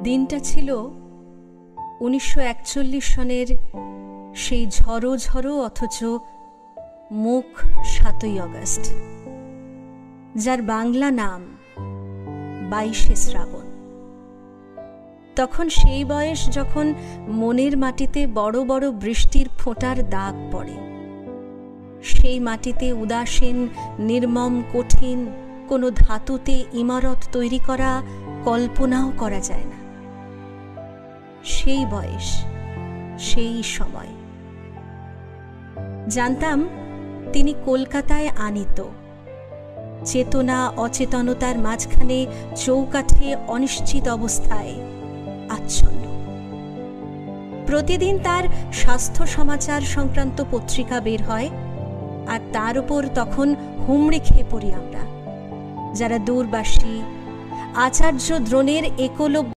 দিনটা ছিল 1941 সনের সেই ঝড়ো ঝড়ো অথচ মুখ 7ই আগস্ট, যার বাংলা নাম 22শে শ্রাবণ। তখন সেই বয়স যখন মনের মাটিতে বড় বড় বৃষ্টির ফোঁটার দাগ পড়ে। সেই মাটিতে উদাসীন, নির্মম, কঠিন কোনো ধাতুতে ইমারত তৈরি করা কল্পনাও করা যায় না। সেই বয়স, সেই সময়। জানতাম তিনি কলকাতায় আনিত, চেতনা অচেতনতার মাঝখানে চৌকাঠে অনিশ্চিত অবস্থায় আচ্ছন্ন। প্রতিদিন তার স্বাস্থ্য সমাচার সংক্রান্ত পত্রিকা বের হয়, আর তার উপর তখন হুমড়ি খেয়ে পড়ি আমরা, যারা দূরবাসী। আচার্য দ্রোণের একলব্য